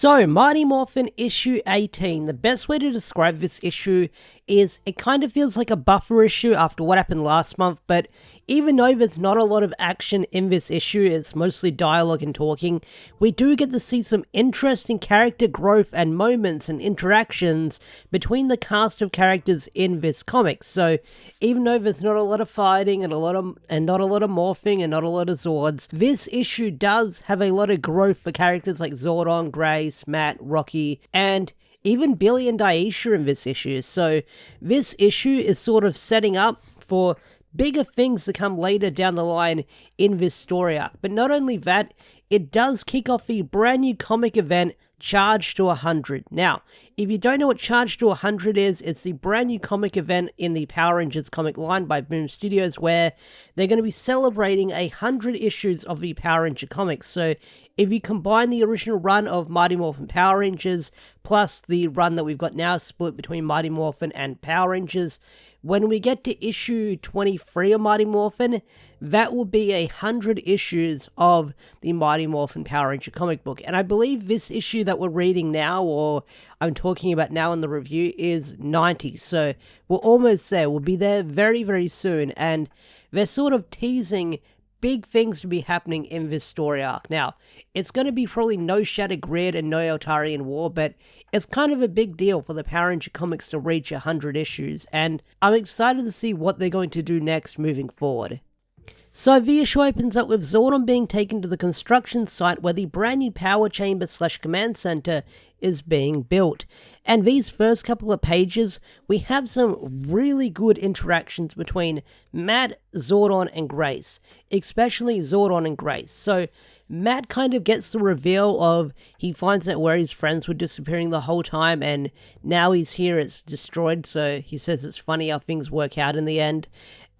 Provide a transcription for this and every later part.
So, Mighty Morphin Issue 18. The best way to describe this issue is it kind of feels like a buffer issue after what happened last month, but even though there's not a lot of action in this issue, it's mostly dialogue and talking, we do get to see some interesting character growth and moments and interactions between the cast of characters in this comic. So, even though there's not a lot of fighting and not a lot of morphing and not a lot of Zords, this issue does have a lot of growth for characters like Zordon, Grace, Matt, Rocky, and even Billy and Daisha in this issue. So this issue is sort of setting up for bigger things to come later down the line in this story arc. But not only that, it does kick off the brand new comic event, Charge to 100. Now, if you don't know what Charge to 100 is, it's the brand new comic event in the Power Rangers comic line by Boom Studios where they're going to be celebrating 100 issues of the Power Ranger comics. So if you combine the original run of Mighty Morphin Power Rangers plus the run that we've got now split between Mighty Morphin and Power Rangers, when we get to issue 23 of Mighty Morphin, that will be 100 issues of the Mighty Morphin Power Ranger comic book. And I believe this issue that we're reading now, or I'm talking about now in the review, is 90. So we're almost there. We'll be there very, very soon. And they're sort of teasing big things to be happening in this story arc. Now, it's going to be probably no Shattered Grid and no Eltarian War, but it's kind of a big deal for the Power Ranger comics to reach 100 issues, and I'm excited to see what they're going to do next moving forward. So the issue opens up with Zordon being taken to the construction site where the brand new power chamber / command center is being built. And these first couple of pages, we have some really good interactions between Matt, Zordon, and Grace. Especially Zordon and Grace. So Matt kind of gets the reveal of he finds out where his friends were disappearing the whole time and now he's here, it's destroyed, so he says it's funny how things work out in the end.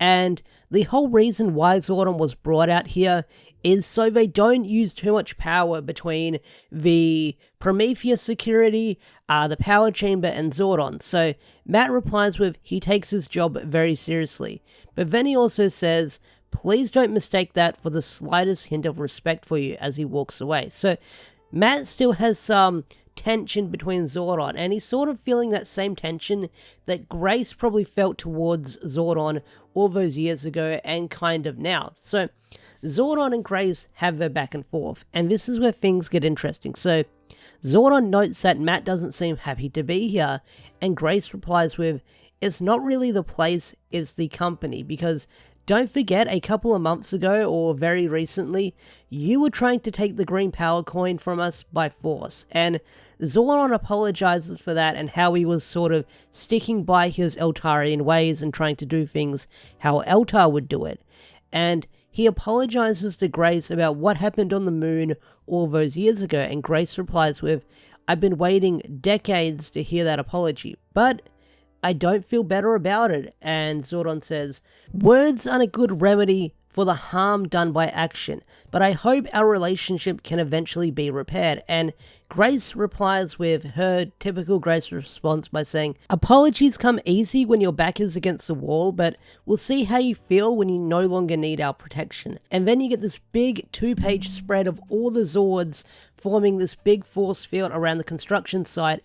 And the whole reason why Zordon was brought out here is so they don't use too much power between the Prometheus security, the power chamber, and Zordon. So Matt replies with, he takes his job very seriously. But then he also says, please don't mistake that for the slightest hint of respect for you as he walks away. So Matt still has some tension between Zordon, and he's sort of feeling that same tension that Grace probably felt towards Zordon all those years ago and kind of now. So Zordon and Grace have their back and forth, and this is where things get interesting. So Zordon notes that Matt doesn't seem happy to be here, and Grace replies with, it's not really the place, it's the company, because don't forget, a couple of months ago, or very recently, you were trying to take the green power coin from us by force, and Zordon apologizes for that and how he was sort of sticking by his Eltarian ways and trying to do things how Eltar would do it. And he apologizes to Grace about what happened on the moon all those years ago, and Grace replies with, I've been waiting decades to hear that apology, but I don't feel better about it. And Zordon says, words aren't a good remedy for the harm done by action, but I hope our relationship can eventually be repaired. And Grace replies with her typical Grace response by saying, apologies come easy when your back is against the wall, but we'll see how you feel when you no longer need our protection. And then you get this big 2-page spread of all the Zords forming this big force field around the construction site.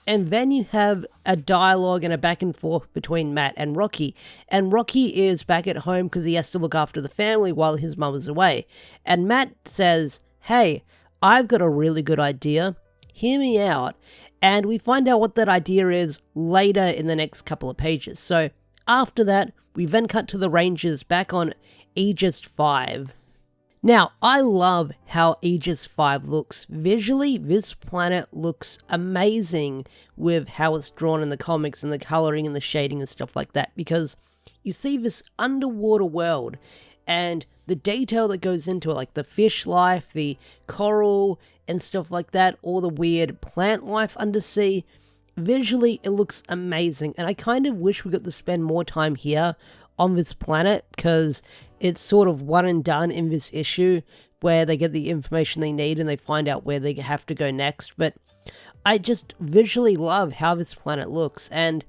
And then you have a dialogue and a back and forth between Matt and Rocky. And Rocky is back at home because he has to look after the family while his mum is away. And Matt says, hey, I've got a really good idea. Hear me out. And we find out what that idea is later in the next couple of pages. So after that, we then cut to the Rangers back on Aegis 5. Now, I love how Aegis 5 looks. Visually, this planet looks amazing with how it's drawn in the comics and the coloring and the shading and stuff like that, because you see this underwater world and the detail that goes into it, like the fish life, the coral and stuff like that, all the weird plant life undersea. Visually, it looks amazing, and I kind of wish we got to spend more time here on this planet, because it's sort of one and done in this issue where they get the information they need and they find out where they have to go next. But I just visually love how this planet looks, and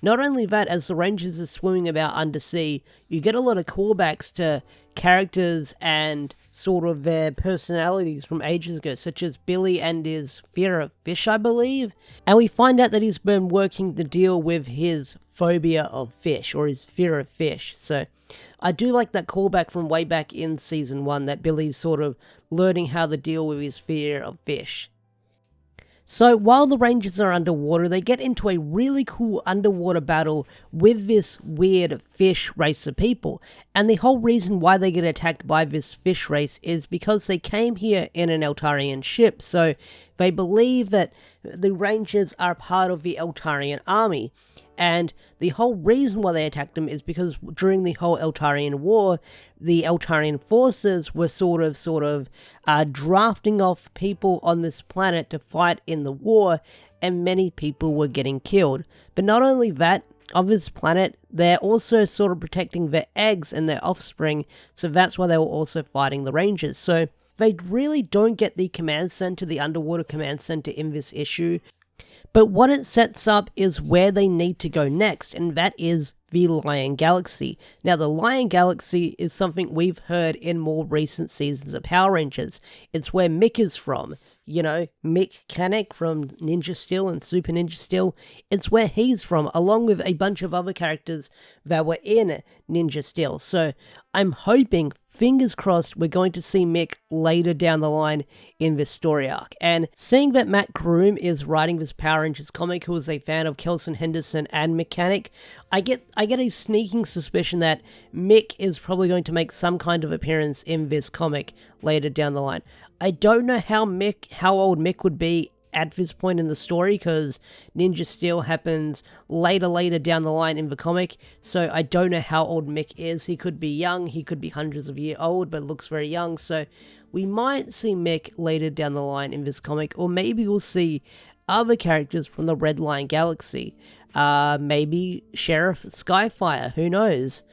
not only that, as the Rangers are swimming about undersea, you get a lot of callbacks to characters and sort of their personalities from ages ago, such as Billy and his fear of fish, I believe. And we find out that he's been working to deal with his phobia of fish, or his fear of fish. So I do like that callback from way back in season 1, that Billy's sort of learning how to deal with his fear of fish. So while the Rangers are underwater, they get into a really cool underwater battle with this weird fish race of people. And the whole reason why they get attacked by this fish race is because they came here in an Eltarian ship. So they believe that the Rangers are part of the Eltarian army. And the whole reason why they attacked them is because during the whole Eltarian war, the Eltarian forces were sort of drafting off people on this planet to fight in the war, and many people were getting killed. But not only that, on this planet, they're also sort of protecting their eggs and their offspring, so that's why they were also fighting the Rangers. So they really don't get the command center, the underwater command center in this issue. But what it sets up is where they need to go next, and that is the Lion Galaxy. Now, the Lion Galaxy is something we've heard in more recent seasons of Power Rangers. It's where Mick is from. You know, Mick Kanek from Ninja Steel and Super Ninja Steel. It's where he's from, along with a bunch of other characters that were in Ninja Steel. So I'm hoping, fingers crossed, we're going to see Mick later down the line in this story arc. And seeing that Matt Groom is writing this Power Rangers comic, who is a fan of Kelson Henderson and Mechanic, I get a sneaking suspicion that Mick is probably going to make some kind of appearance in this comic later down the line. I don't know how old Mick would be at this point in the story, because Ninja Steel happens later down the line in the comic, so I don't know how old Mick is. He could be young, he could be hundreds of years old, but looks very young, so we might see Mick later down the line in this comic, or maybe we'll see other characters from the Red Lion Galaxy. Maybe Sheriff Skyfire, who knows,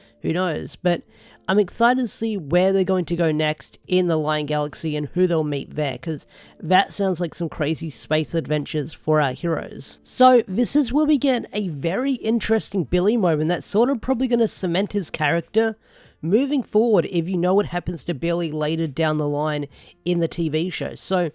but I'm excited to see where they're going to go next in the Lion Galaxy and who they'll meet there, because that sounds like some crazy space adventures for our heroes. So this is where we get a very interesting Billy moment that's sort of probably going to cement his character moving forward if you know what happens to Billy later down the line in the TV show. So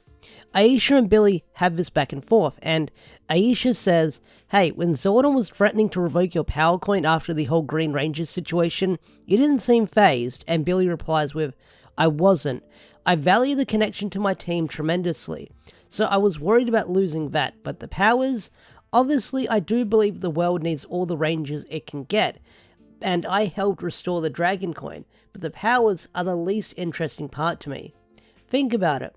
Aisha and Billy have this back and forth, and Aisha says, hey, when Zordon was threatening to revoke your power coin after the whole Green Ranger situation, you didn't seem fazed, and Billy replies with, I wasn't. I value the connection to my team tremendously, so I was worried about losing that, but the powers, obviously I do believe the world needs all the Rangers it can get, and I helped restore the Dragon Coin, but the powers are the least interesting part to me. Think about it.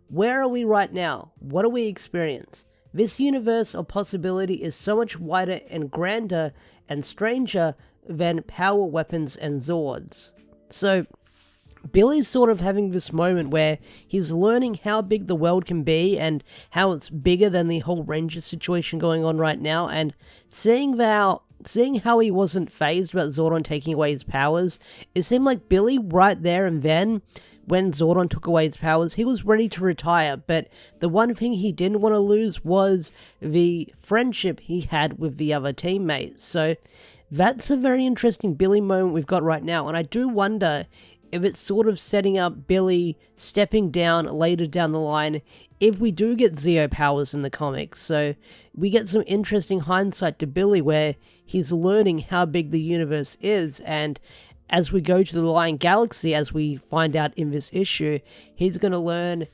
Where are we right now? What do we experience? This universe of possibility is so much wider and grander and stranger than power weapons and Zords. So Billy's sort of having this moment where he's learning how big the world can be and how it's bigger than the whole Ranger situation going on right now, and seeing how he wasn't fazed about Zordon taking away his powers, it seemed like Billy right there and then, when Zordon took away his powers, he was ready to retire, but the one thing he didn't want to lose was the friendship he had with the other teammates. So that's a very interesting Billy moment we've got right now, and I do wonder if it's sort of setting up Billy stepping down later down the line if we do get Zeo powers in the comics. So we get some interesting hindsight to Billy where he's learning how big the universe is, and as we go to the Lion Galaxy, as we find out in this issue, he's going to learn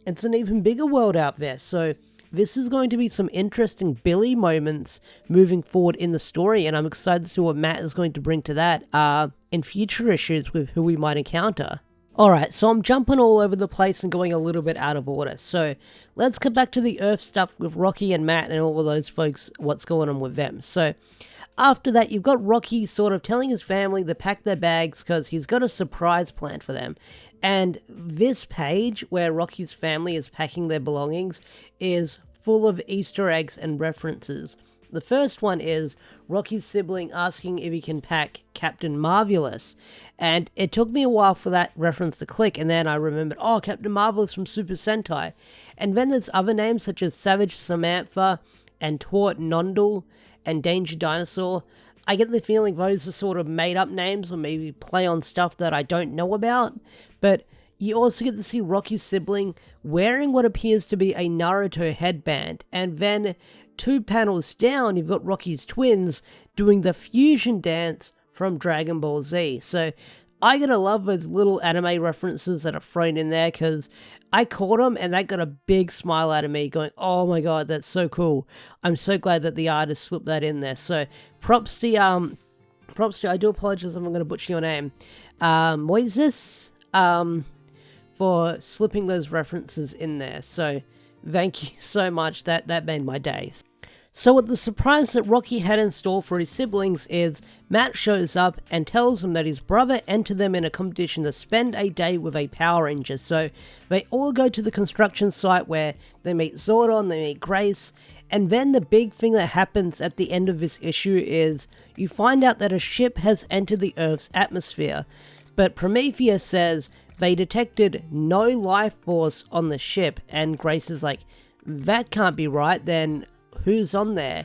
it's an even bigger world out there. So this is going to be some interesting Billy moments moving forward in the story, and I'm excited to see what Matt is going to bring to that in future issues with who we might encounter. Alright, so I'm jumping all over the place and going a little bit out of order, so let's get back to the Earth stuff with Rocky and Matt and all of those folks, what's going on with them. So after that, you've got Rocky sort of telling his family to pack their bags because he's got a surprise planned for them. And this page, where Rocky's family is packing their belongings, is full of Easter eggs and references. The first one is Rocky's sibling asking if he can pack Captain Marvelous. And it took me a while for that reference to click, and then I remembered, oh, Captain Marvelous from Super Sentai. And then there's other names such as Savage Samantha and Tort Nondal and Danger Dinosaur. I get the feeling those are sort of made up names or maybe play on stuff that I don't know about, but You also get to see Rocky's sibling wearing what appears to be a Naruto headband, and then 2 panels down, you've got Rocky's twins doing the fusion dance from Dragon Ball Z. So I gotta love those little anime references that are thrown in there, because I caught them and that got a big smile out of me going, oh my god, that's so cool. I'm so glad that the artist slipped that in there. So props to, I do apologize if I'm gonna butcher your name, Moises, for slipping those references in there. So thank you so much, that made my day. So what the surprise that Rocky had in store for his siblings is Matt shows up and tells them that his brother entered them in a competition to spend a day with a Power Ranger. So they all go to the construction site where they meet Zordon, they meet Grace, and then the big thing that happens at the end of this issue is you find out that a ship has entered the Earth's atmosphere, but Prometheus says they detected no life force on the ship, and Grace is like, that can't be right, then who's on there?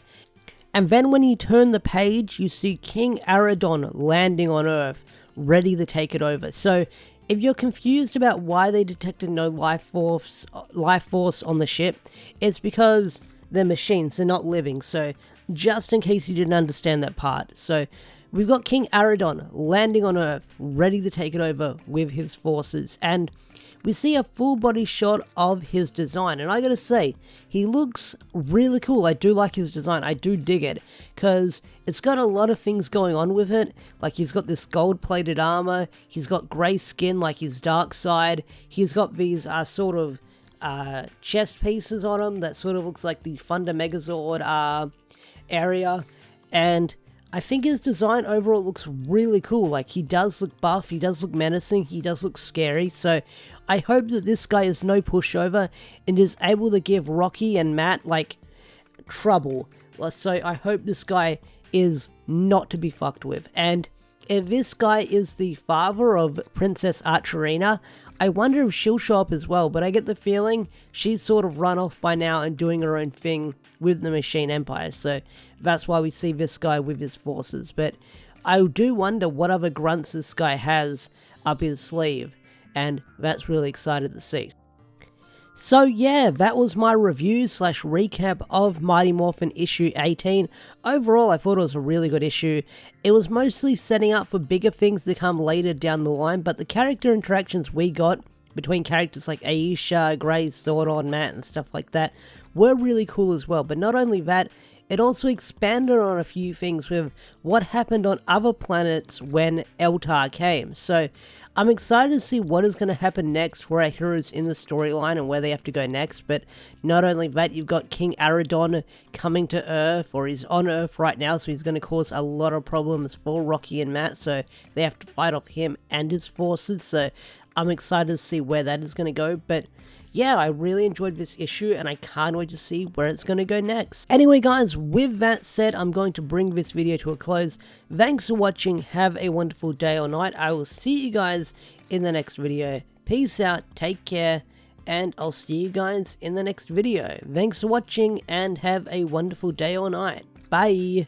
And then when you turn the page, you see King Aradon landing on Earth, ready to take it over. So if you're confused about why they detected no life force on the ship, it's because they're machines, they're not living. So just in case you didn't understand that part. So we've got King Aradon landing on Earth, ready to take it over with his forces, and we see a full body shot of his design, and I gotta say, he looks really cool. I do like his design, I do dig it, because it's got a lot of things going on with it. Like, he's got this gold plated armor, he's got grey skin like his dark side, he's got these sort of chest pieces on him that sort of looks like the Thunder Megazord area, and I think his design overall looks really cool. Like, he does look buff, he does look menacing, he does look scary, so I hope that this guy is no pushover and is able to give Rocky and Matt, like, trouble. So I hope this guy is not to be fucked with. And if this guy is the father of Princess Archerina, I wonder if she'll show up as well, but I get the feeling she's sort of run off by now and doing her own thing with the Machine Empire, so that's why we see this guy with his forces. But I do wonder what other grunts this guy has up his sleeve, and that's really excited to see. So yeah, that was my review / recap of Mighty Morphin issue 18. Overall, I thought it was a really good issue. It was mostly setting up for bigger things to come later down the line, but the character interactions we got between characters like Aisha, Grace, Zordon, Matt, and stuff like that were really cool as well. But not only that, it also expanded on a few things with what happened on other planets when Eltar came. So I'm excited to see what is going to happen next for our heroes in the storyline and where they have to go next. But not only that, you've got King Aradon coming to Earth, or he's on Earth right now, so he's going to cause a lot of problems for Rocky and Matt, so they have to fight off him and his forces. So I'm excited to see where that is going to go. But yeah, I really enjoyed this issue and I can't wait to see where it's going to go next. Anyway guys, with that said, I'm going to bring this video to a close. Thanks for watching, have a wonderful day or night. I will see you guys in the next video. Peace out, take care, and I'll see you guys in the next video. Thanks for watching and have a wonderful day or night. Bye!